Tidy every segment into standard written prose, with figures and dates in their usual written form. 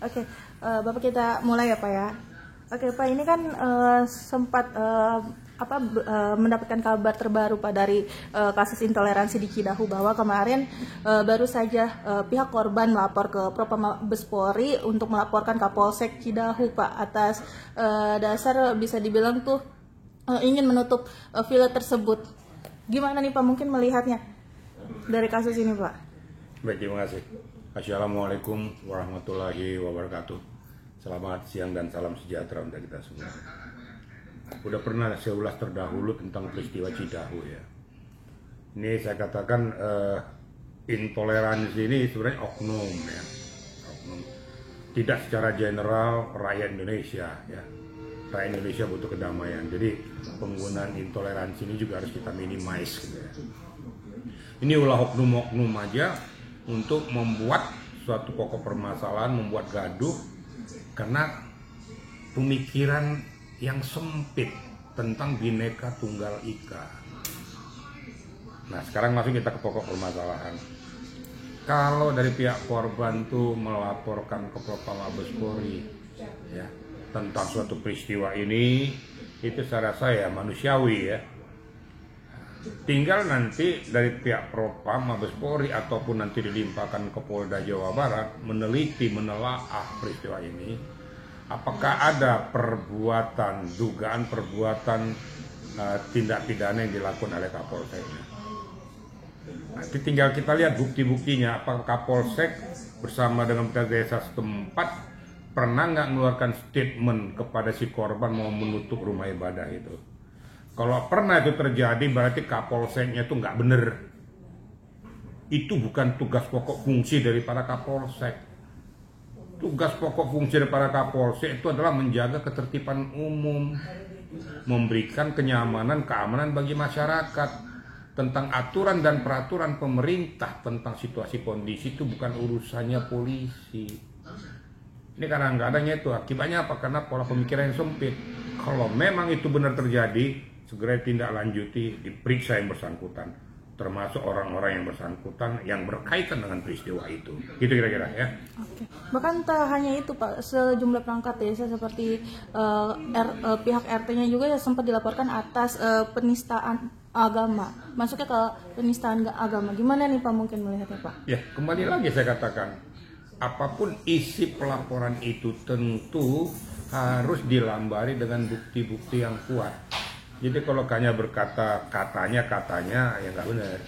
Oke, Bapak kita mulai ya Pak ya. Oke Pak, ini kan sempat mendapatkan kabar terbaru Pak dari kasus intoleransi di Cidahu, bahwa kemarin baru saja pihak korban melapor ke Propam Mabes Polri untuk melaporkan Kapolsek Cidahu Pak atas dasar bisa dibilang tuh ingin menutup villa tersebut. Gimana nih Pak mungkin melihatnya dari kasus ini Pak? Baik, terima kasih. Assalamualaikum warahmatullahi wabarakatuh. Selamat siang dan salam sejahtera untuk kita semua. Udah pernah saya ulas terdahulu tentang peristiwa Cidahu ya. Ini saya katakan intoleransi ini sebenarnya oknum ya. Oknum. Tidak secara general rakyat Indonesia ya. Rakyat Indonesia butuh kedamaian. Jadi penggunaan intoleransi ini juga harus kita minimize gitu ya. Ini ulah oknum-oknum aja untuk membuat suatu pokok permasalahan, membuat gaduh karena pemikiran yang sempit tentang Bhinneka Tunggal Ika. Nah, sekarang langsung kita ke pokok permasalahan. Kalau dari pihak korban tuh melaporkan ke Propam Mabes Polri ya tentang suatu peristiwa ini, itu saya rasa ya manusiawi ya. Tinggal nanti dari pihak Propam Mabes Polri ataupun nanti dilimpahkan ke Polda Jawa Barat meneliti, menelaah peristiwa ini, apakah ada perbuatan, dugaan perbuatan tindak pidana yang dilakukan oleh Kapolsek. Nanti tinggal kita lihat bukti-buktinya, apakah Kapolsek bersama dengan petugas desa setempat pernah nggak mengeluarkan statement kepada si korban mau menutup rumah ibadah itu. Kalau pernah itu terjadi berarti Kapolseknya itu nggak bener. Itu bukan tugas pokok fungsi daripada Kapolsek. Tugas pokok fungsi daripada Kapolsek itu adalah menjaga ketertiban umum, memberikan kenyamanan, keamanan bagi masyarakat. Tentang aturan dan peraturan pemerintah tentang situasi kondisi itu bukan urusannya polisi. Ini kadang-kadangnya itu akibatnya apa? Karena pola pemikiran yang sempit. Kalau memang itu benar terjadi, segera tindak lanjuti, diperiksa yang bersangkutan, termasuk orang-orang yang bersangkutan yang berkaitan dengan peristiwa itu. Gitu kira-kira ya. Oke. Bahkan tak hanya itu Pak, sejumlah perangkat desa seperti pihak RT-nya juga sempat dilaporkan atas penistaan agama. Masuknya ke penistaan agama. Gimana nih Pak mungkin melihatnya Pak? Ya, kembali lagi saya katakan, apapun isi pelaporan itu tentu harus dilambari dengan bukti-bukti yang kuat. Jadi kalau hanya berkata katanya ya nggak benar.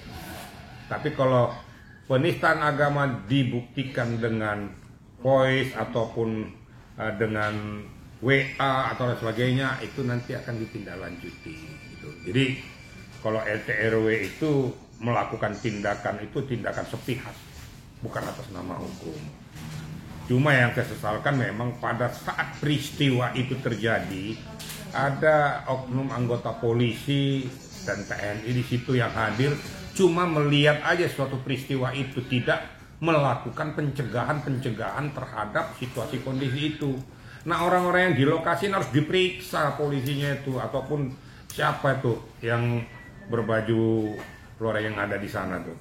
Tapi kalau penistaan agama dibuktikan dengan voice ataupun dengan WA atau sebagainya, itu nanti akan ditindaklanjuti. Gitu. Jadi kalau RT RW itu melakukan tindakan itu tindakan sepihak, bukan atas nama hukum. Cuma yang saya sesalkan memang pada saat peristiwa itu terjadi, ada oknum anggota polisi dan TNI di situ yang hadir, cuma melihat aja suatu peristiwa itu, tidak melakukan pencegahan terhadap situasi kondisi itu. Nah, orang-orang yang di lokasi harus diperiksa polisinya itu, ataupun siapa itu yang berbaju luar yang ada di sana tuh.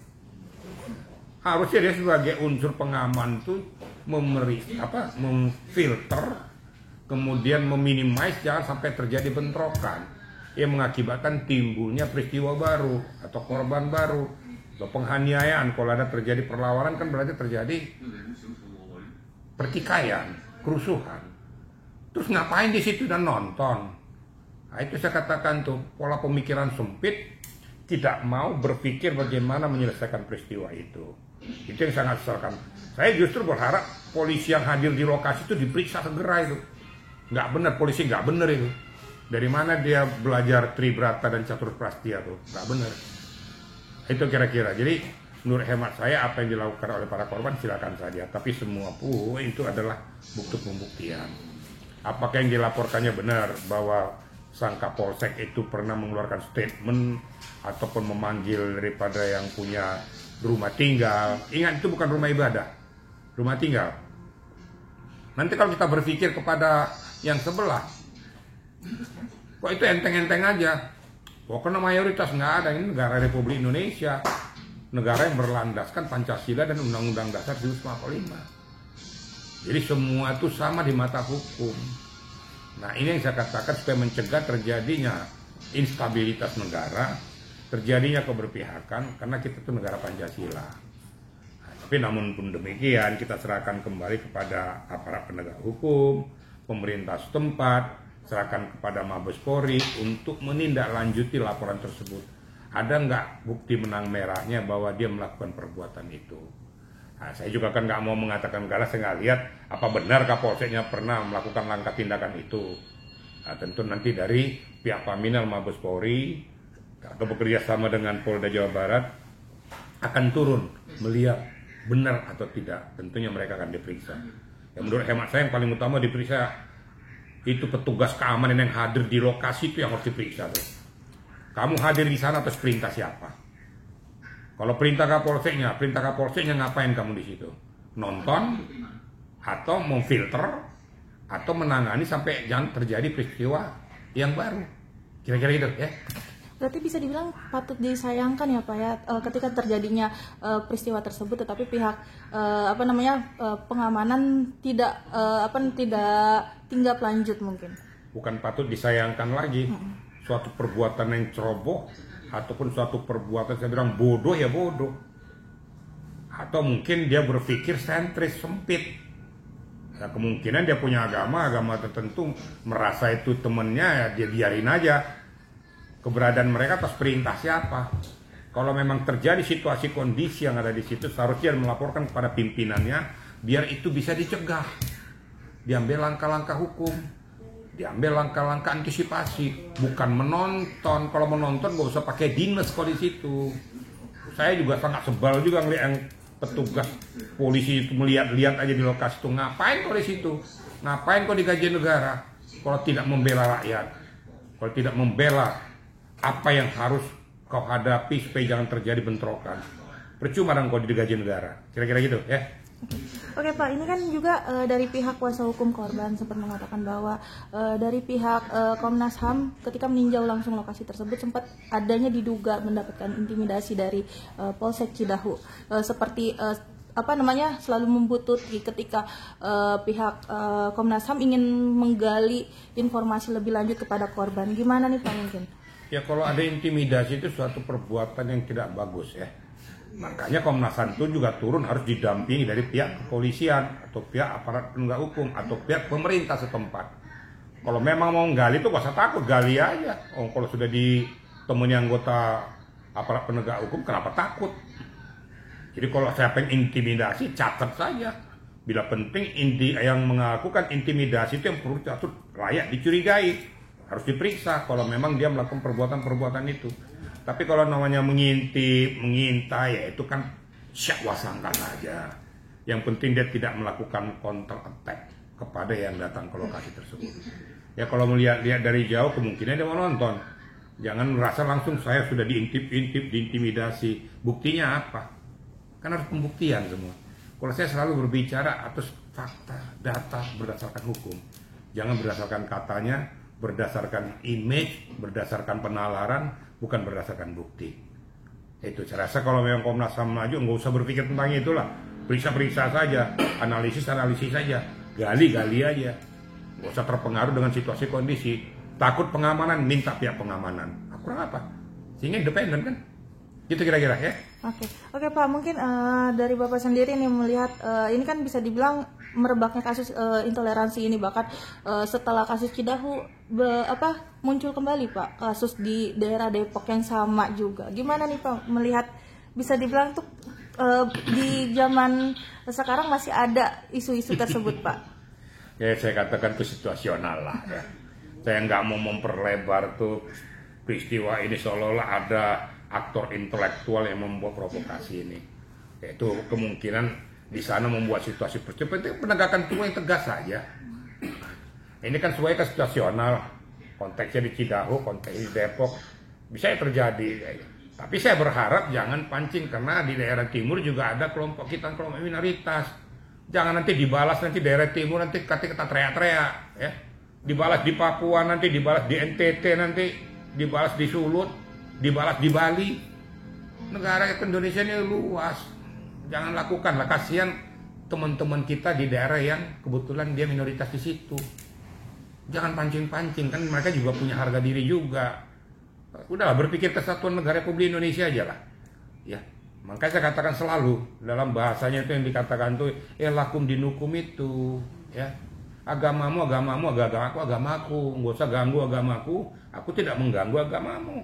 Harusnya dia sebagai unsur pengaman tuh memfilter, kemudian meminimais jangan sampai terjadi bentrokan yang mengakibatkan timbulnya peristiwa baru atau korban baru atau penganiayaan. Kalau ada terjadi perlawanan kan berarti terjadi pertikaian, kerusuhan. Terus ngapain di situ dan nonton? Nah, itu saya katakan tuh pola pemikiran sempit, tidak mau berpikir bagaimana menyelesaikan peristiwa itu. Itu yang sangat sesalkan. Saya justru berharap polisi yang hadir di lokasi itu diperiksa segera itu. Nggak benar, polisi nggak benar itu. Dari mana dia belajar Tribrata dan Catur Prastia tuh? Nggak benar. Itu kira-kira. Jadi menurut hemat saya apa yang dilakukan oleh para korban silakan saja. Tapi semua pun itu adalah bukti pembuktian. Apakah yang dilaporkannya benar bahwa sang Kapolsek itu pernah mengeluarkan statement ataupun memanggil daripada yang punya rumah tinggal. Ingat, itu bukan rumah ibadah, rumah tinggal. Nanti kalau kita berpikir kepada yang sebelah, kok itu enteng-enteng aja. Pokoknya mayoritas nggak ada. Ini negara Republik Indonesia, negara yang berlandaskan Pancasila dan Undang-Undang Dasar 1945. Jadi semua itu sama di mata hukum. Nah, ini yang saya katakan supaya mencegah terjadinya instabilitas negara, terjadinya keberpihakan, karena kita itu negara Pancasila. Nah, tapi namun pun demikian, kita serahkan kembali kepada aparat penegak hukum, pemerintah setempat, serahkan kepada Mabes Polri untuk menindaklanjuti laporan tersebut. Ada nggak bukti benang merahnya bahwa dia melakukan perbuatan itu? Nah, saya juga kan nggak mau mengatakan karena saya nggak lihat apa benar Kapolseknya pernah melakukan langkah tindakan itu. Nah, tentu nanti dari pihak Paminal Mabes Polri atau bekerja sama dengan Polda Jawa Barat akan turun melihat benar atau tidak. Tentunya mereka akan diperiksa. Ya, menurut hemat saya yang paling utama diperiksa itu petugas keamanan yang hadir di lokasi itu yang harus diperiksa tuh. Kamu hadir di sana atas perintah siapa? Kalau perintah Kapolseknya ngapain kamu di situ? Nonton atau memfilter atau menangani sampai jangan terjadi peristiwa yang baru. Kira-kira gitu ya. Berarti bisa dibilang patut disayangkan ya Pak ya, ketika terjadinya peristiwa tersebut, tetapi pihak pengamanan tidak tindak lanjut mungkin. Bukan patut disayangkan lagi, suatu perbuatan yang ceroboh ataupun suatu perbuatan saya bilang bodoh ya bodoh, atau mungkin dia berpikir sentris sempit. Ya, kemungkinan dia punya agama tertentu, merasa itu temennya ya dia biarin aja. Keberadaan mereka atas perintah siapa? Kalau memang terjadi situasi kondisi yang ada di situ, seharusnya melaporkan kepada pimpinannya biar itu bisa dicegah. Diambil langkah-langkah hukum, diambil langkah-langkah antisipasi, bukan menonton. Kalau menonton nggak usah pakai dinas kalau di situ. Saya juga sangat sebal juga ngeliat yang petugas polisi itu melihat-lihat aja di lokasi itu. Ngapain kau di situ? Ngapain kau digaji negara? Kalau tidak membela rakyat, kalau tidak membela apa yang harus kau hadapi supaya jangan terjadi bentrokan. Percuma dong kau digaji negara. Kira-kira gitu ya. Oke Pak, ini kan juga dari pihak kuasa hukum korban sempat mengatakan bahwa dari pihak Komnas HAM ketika meninjau langsung lokasi tersebut sempat adanya diduga mendapatkan intimidasi dari Polsek Cidahu, seperti selalu membututi ketika pihak Komnas HAM ingin menggali informasi lebih lanjut kepada korban. Gimana nih Pak mungkin? Ya kalau ada intimidasi itu suatu perbuatan yang tidak bagus ya. Makanya Komnas HAM itu juga turun harus didampingi dari pihak kepolisian atau pihak aparat penegak hukum atau pihak pemerintah setempat. Kalau memang mau gali itu gak usah takut, gali aja. Oh, kalau sudah ditemui anggota aparat penegak hukum kenapa takut? Jadi kalau saya pengen intimidasi catat saja. Bila penting yang melakukan intimidasi itu yang perlu layak dicurigai. Harus diperiksa kalau memang dia melakukan perbuatan-perbuatan itu. Tapi kalau namanya mengintip, mengintai, ya itu kan syakwasangka saja. Yang penting dia tidak melakukan counter attack kepada yang datang ke lokasi tersebut. Ya kalau melihat dari jauh kemungkinan dia mau nonton. Jangan merasa langsung saya sudah diintip-intip, diintimidasi. Buktinya apa? Kan harus pembuktian semua. Kalau saya selalu berbicara atas fakta, data berdasarkan hukum. Jangan berdasarkan katanya, berdasarkan image, berdasarkan penalaran, bukan berdasarkan bukti. Itu saya rasa kalau memang Komnas HAM maju, nggak usah berpikir tentang itulah. Periksa-periksa saja, analisis saja, gali aja. Nggak usah terpengaruh dengan situasi kondisi. Takut pengamanan, minta pihak pengamanan. Kurang apa? Sehingga independen kan? Gitu kira-kira ya. Oke Pak, mungkin dari Bapak sendiri nih melihat ini kan bisa dibilang merebaknya kasus intoleransi ini, bahkan setelah kasus Cidahu muncul kembali Pak kasus di daerah Depok yang sama juga. Gimana nih Pak melihat bisa dibilang tuh di zaman sekarang masih ada isu-isu tersebut Pak? Ya saya katakan itu situasional lah ya. Saya nggak mau memperlebar tuh peristiwa ini seolah-olah ada aktor intelektual yang membuat provokasi ini. Yaitu kemungkinan di sana membuat situasi penting penegakan hukum yang tegas saja. Ini kan sesuai ke situasional, konteksnya di Cidahu, konteksnya di Depok, bisa terjadi. Tapi saya berharap jangan pancing karena di daerah timur juga ada kelompok minoritas. Jangan nanti dibalas nanti daerah timur nanti kita teriak-teriak, ya. Dibalas di Papua nanti, dibalas di NTT nanti, dibalas di Sulut, dibalas di Bali. Negara Indonesia ini luas. Jangan lakukan lah, kasihan teman-teman kita di daerah yang kebetulan dia minoritas di situ. Jangan pancing-pancing, kan mereka juga punya harga diri juga. Udahlah, berpikir kesatuan negara Republik Indonesia aja lah. Ya, makanya saya katakan selalu dalam bahasanya itu yang dikatakan tuh lakum dinukum itu, ya. Agamamu, agamaku, nggak usah ganggu agamaku, aku tidak mengganggu agamamu.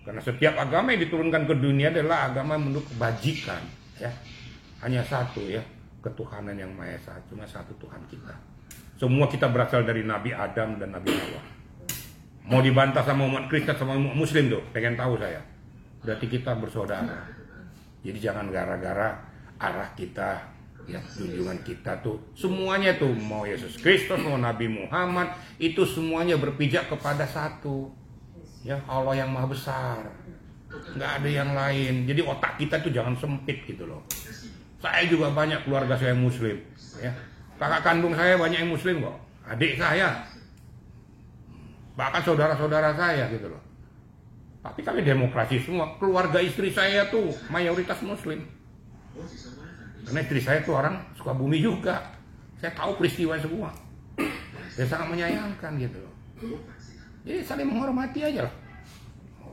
Karena setiap agama yang diturunkan ke dunia adalah agama menurut kebajikan, ya. Hanya satu, ya, ketuhanan yang Maha Esa, cuma satu Tuhan kita. Semua kita berasal dari Nabi Adam dan Nabi Hawa. Mau dibantah sama umat Kristen sama umat Muslim tuh, pengen tahu saya. Berarti kita bersaudara. Jadi jangan gara-gara arah kita, ya, junjungan kita tuh semuanya tuh, mau Yesus Kristus, mau Nabi Muhammad, itu semuanya berpijak kepada satu, ya, Allah yang Maha Besar. Nggak ada yang lain. Jadi otak kita tuh jangan sempit gitu loh. Saya juga banyak keluarga saya Muslim, ya. Kakak kandung saya banyak yang Muslim kok, adik saya, bahkan saudara-saudara saya gitu loh. Tapi kami demokrasi semua. Keluarga istri saya tuh mayoritas Muslim. Karena istri saya tuh orang Sukabumi juga. Saya tahu peristiwa semua. Saya sangat menyayangkan gitu loh. Jadi saling menghormati aja lah.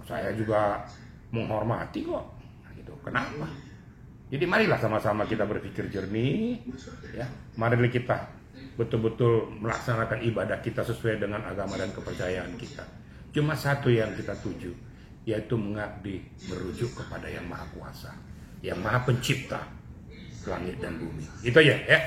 Saya juga menghormati kok. Gitu. Kenapa? Jadi marilah sama-sama kita berpikir jernih. Ya. Marilah kita betul-betul melaksanakan ibadah kita sesuai dengan agama dan kepercayaan kita. Cuma satu yang kita tuju, yaitu mengabdi merujuk kepada yang Maha Kuasa, yang Maha Pencipta langit dan bumi. Itu aja, ya.